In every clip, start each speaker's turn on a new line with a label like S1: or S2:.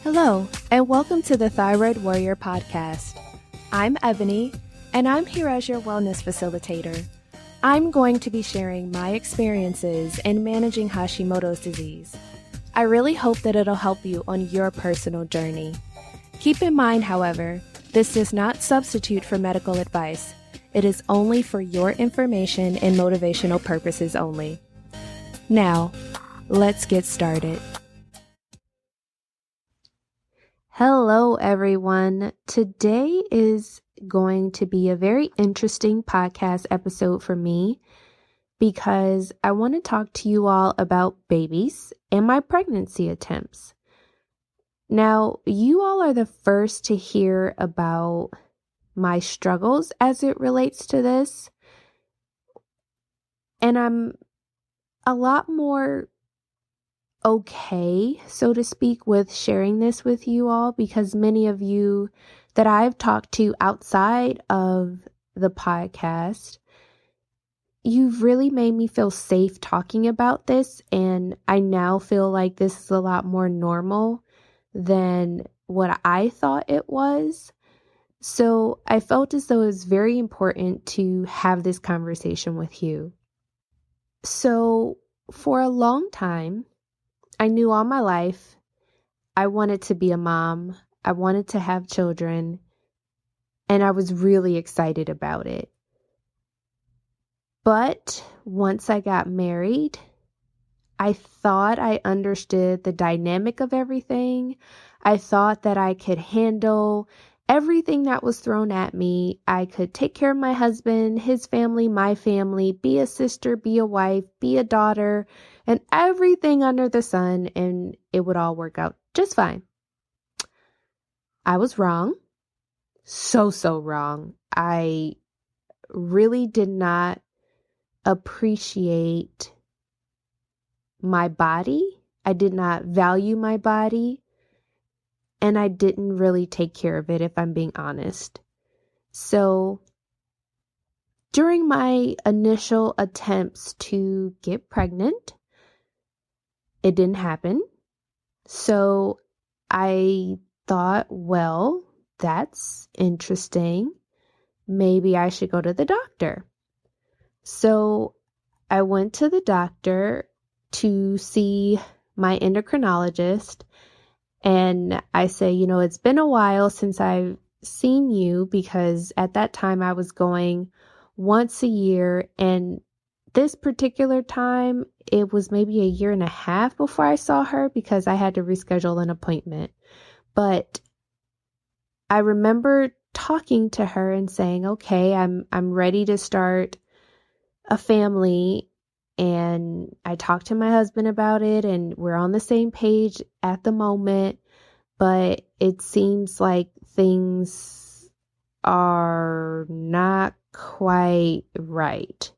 S1: Hello, and welcome to the Thyroid Warrior podcast. I'm Ebony, and I'm here as your wellness facilitator. I'm going to be sharing my experiences in managing Hashimoto's disease. I really hope that it'll help you on your personal journey. Keep in mind, however, this does not substitute for medical advice. It is only for your information and motivational purposes only. Now, let's get started. Hello, everyone. Today is going to be a very interesting podcast episode for me because I want to talk to you all about babies and my pregnancy attempts. Now, you all are the first to hear about my struggles as it relates to this, and I'm a lot more okay, so to speak, with sharing this with you all because many of you that I've talked to outside of the podcast, you've really made me feel safe talking about this, and I now feel like this is a lot more normal than what I thought it was. So I felt as though it was very important to have this conversation with you. So for a long time, I knew all my life I wanted to be a mom. I wanted to have children, and I was really excited about it. But once I got married, I thought I understood the dynamic of everything. I thought that I could handle everything that was thrown at me. I could take care of my husband, his family, my family, be a sister, be a wife, be a daughter, and everything under the sun, and it would all work out just fine. I was wrong. So wrong. I really did not appreciate my body. I did not value my body. And I didn't really take care of it, if I'm being honest. So during my initial attempts to get pregnant, it didn't happen. So I thought, well, that's interesting. Maybe I should go to the doctor. So I went to the doctor to see my endocrinologist. And I say, it's been a while since I've seen you because at that time I was going once a year. And this particular time, it was maybe a year and a half before I saw her because I had to reschedule an appointment. But I remember talking to her and saying, okay, I'm ready to start a family. And I talked to my husband about it, and we're on the same page at the moment, but it seems like things are not quite right.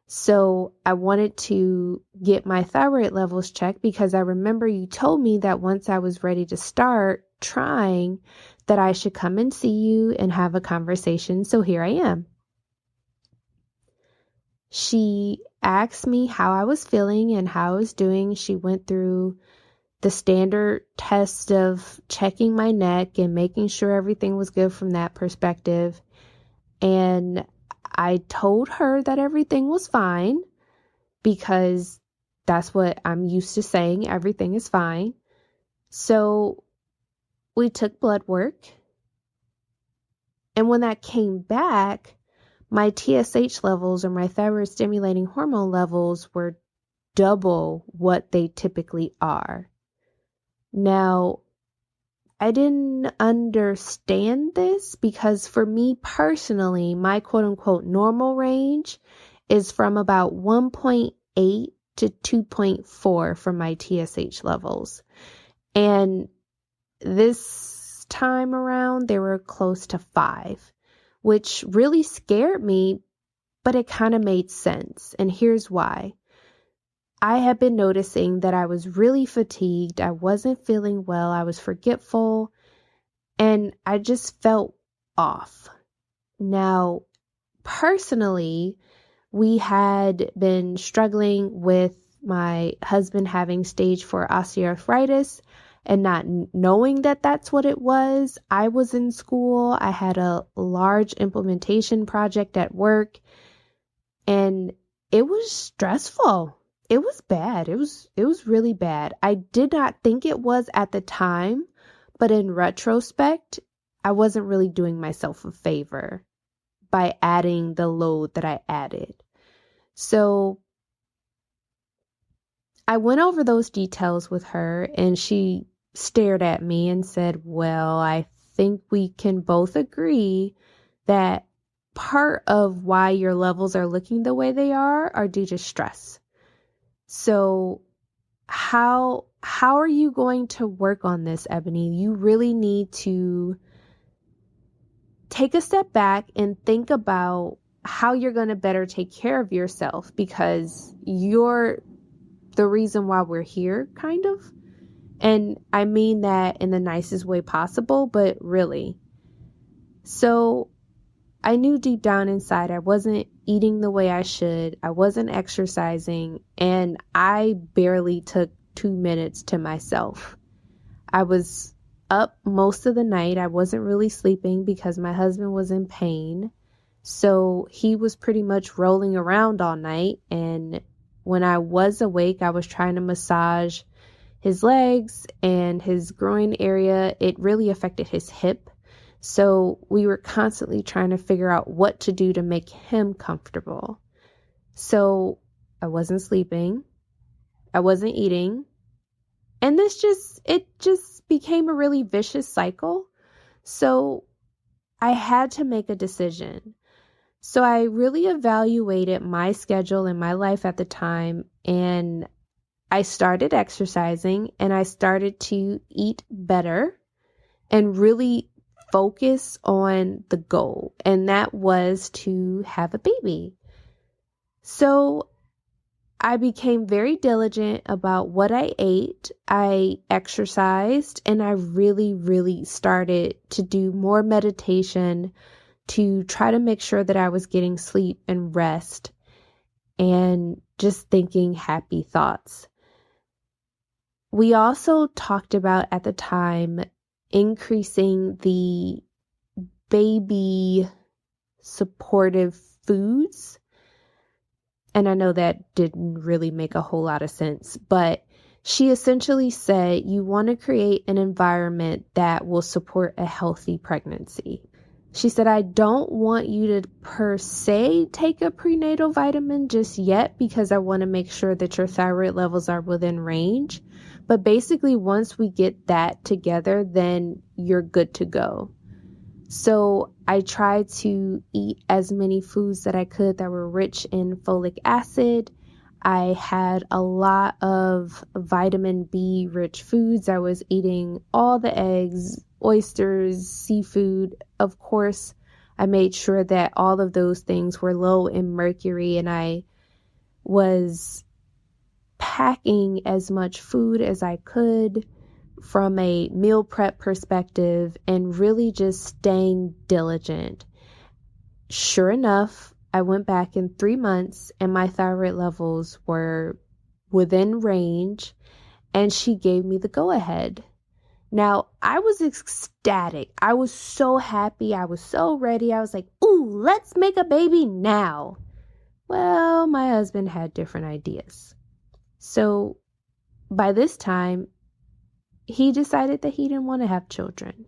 S1: So I wanted to get my thyroid levels checked because I remember you told me that once I was ready to start trying, that I should come and see you and have a conversation. So here I am. She asked me how I was feeling and how I was doing. She went through the standard test of checking my neck and making sure everything was good from that perspective. And I told her that everything was fine because that's what I'm used to saying. Everything is fine. So we took blood work. And when that came back, my TSH levels or my thyroid stimulating hormone levels were double what they typically are. Now, I didn't understand this because for me personally, my quote unquote normal range is from about 1.8 to 2.4 for my TSH levels. And this time around, they were close to 5. Which really scared me, but it kind of made sense. And here's why. I had been noticing that I was really fatigued. I wasn't feeling well. I was forgetful. And I just felt off. Now, personally, we had been struggling with my husband having stage 4 osteoarthritis. and not knowing that that's what it was. I was in school. I had a large implementation project at work, and it was stressful. It was bad. It was really bad. I did not think it was at the time, but in retrospect, I wasn't really doing myself a favor by adding the load that I added. So I went over those details with her, and she stared at me and said, "Well, I think we can both agree that part of why your levels are looking the way they are due to stress. So how are you going to work on this, Ebony? You really need to take a step back and think about how you're going to better take care of yourself, because you're the reason why we're here, kind of." And I mean that in the nicest way possible, but really. So I knew deep down inside I wasn't eating the way I should. I wasn't exercising, and I barely took 2 minutes to myself. I was up most of the night. I wasn't really sleeping because my husband was in pain. So he was pretty much rolling around all night. And when I was awake, I was trying to massage his legs and his groin area. It really affected his hip. So we were constantly trying to figure out what to do to make him comfortable. So I wasn't sleeping. I wasn't eating. And it just became a really vicious cycle. So I had to make a decision. So I really evaluated my schedule and my life at the time, and I started exercising, and I started to eat better and really focus on the goal, and that was to have a baby. So I became very diligent about what I ate. I exercised, and I really, really started to do more meditation to try to make sure that I was getting sleep and rest and just thinking happy thoughts. We also talked about at the time increasing the baby supportive foods. And I know that didn't really make a whole lot of sense, but she essentially said you want to create an environment that will support a healthy pregnancy. She said, I don't want you to per se take a prenatal vitamin just yet, because I want to make sure that your thyroid levels are within range. But basically, once we get that together, then you're good to go. So I tried to eat as many foods that I could that were rich in folic acid. I had a lot of vitamin B rich foods. I was eating all the eggs, oysters, seafood. Of course, I made sure that all of those things were low in mercury, and I was packing as much food as I could from a meal prep perspective and really just staying diligent. Sure enough, I went back in 3 months and my thyroid levels were within range, and she gave me the go ahead. Now, I was ecstatic. I was so happy. I was so ready. I was like, ooh, let's make a baby now. Well, my husband had different ideas. So by this time, he decided that he didn't want to have children.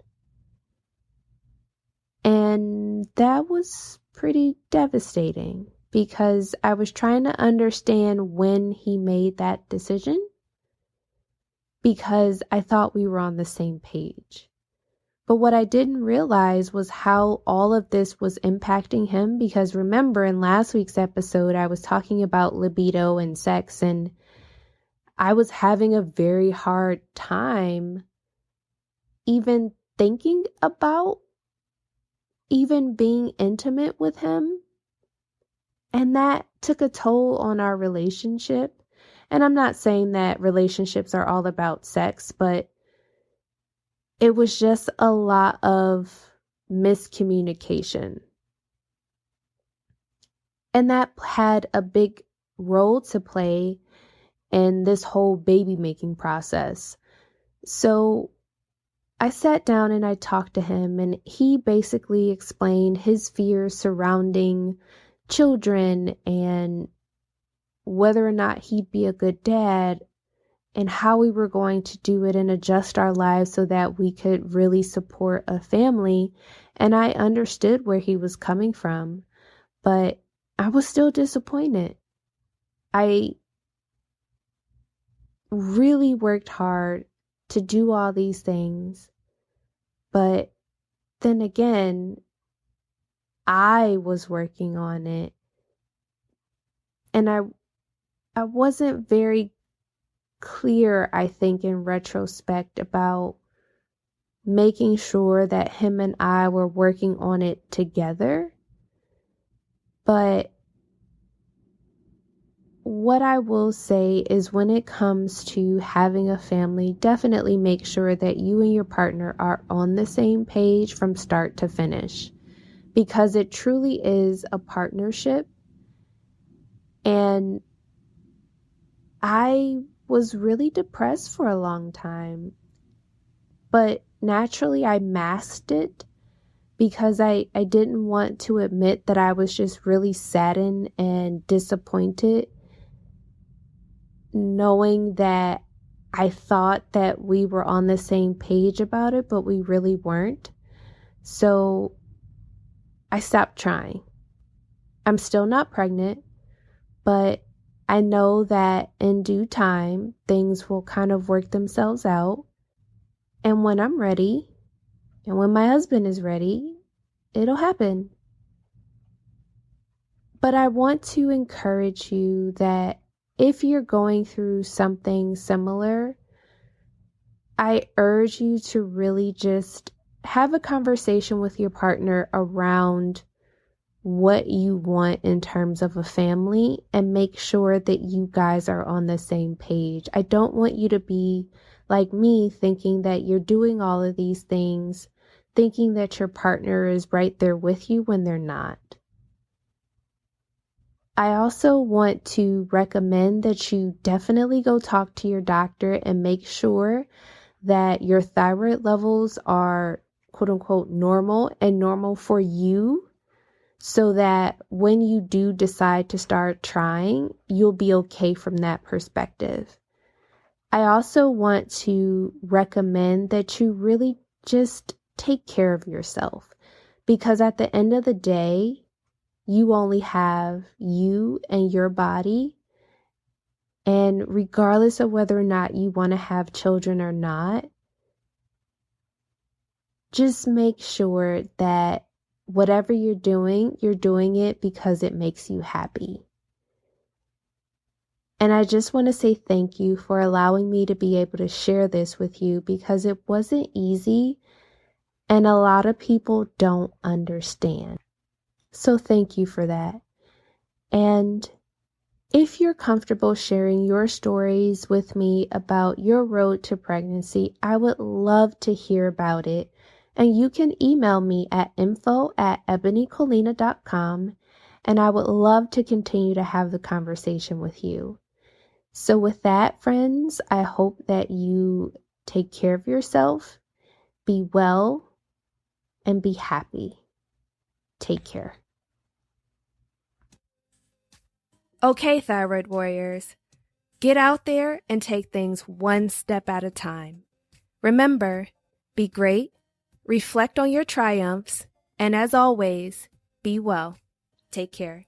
S1: And that was pretty devastating, because I was trying to understand when he made that decision, because I thought we were on the same page. But what I didn't realize was how all of this was impacting him, because remember in last week's episode, I was talking about libido and sex, and I was having a very hard time even thinking about even being intimate with him. And that took a toll on our relationship. And I'm not saying that relationships are all about sex, but it was just a lot of miscommunication. And that had a big role to play in this whole baby making process. So I sat down and I talked to him, and he basically explained his fears surrounding children and whether or not he'd be a good dad and how we were going to do it and adjust our lives so that we could really support a family. And I understood where he was coming from, but I was still disappointed. I really worked hard to do all these things, but then again, I was working on it, and I wasn't very clear, I think, in retrospect about making sure that him and I were working on it together. But what I will say is when it comes to having a family, definitely make sure that you and your partner are on the same page from start to finish, because it truly is a partnership. And I was really depressed for a long time, but naturally I masked it because I didn't want to admit that I was just really saddened and disappointed, knowing that I thought that we were on the same page about it, but we really weren't. So I stopped trying. I'm still not pregnant, but I know that in due time, things will kind of work themselves out. And when I'm ready, and when my husband is ready, it'll happen. But I want to encourage you that if you're going through something similar, I urge you to really just have a conversation with your partner around what you want in terms of a family and make sure that you guys are on the same page. I don't want you to be like me, thinking that you're doing all of these things, thinking that your partner is right there with you when they're not. I also want to recommend that you definitely go talk to your doctor and make sure that your thyroid levels are quote unquote normal and normal for you, so that when you do decide to start trying, you'll be okay from that perspective. I also want to recommend that you really just take care of yourself, because at the end of the day, you only have you and your body. And regardless of whether or not you want to have children or not, just make sure that whatever you're doing it because it makes you happy. And I just want to say thank you for allowing me to be able to share this with you, because it wasn't easy and a lot of people don't understand. So thank you for that. And if you're comfortable sharing your stories with me about your road to pregnancy, I would love to hear about it. And you can email me at info@ebonycolina.com, and I would love to continue to have the conversation with you. So with that, friends, I hope that you take care of yourself, be well, and be happy. Take care. Okay, thyroid warriors, get out there and take things one step at a time. Remember, be great, reflect on your triumphs, and as always, be well. Take care.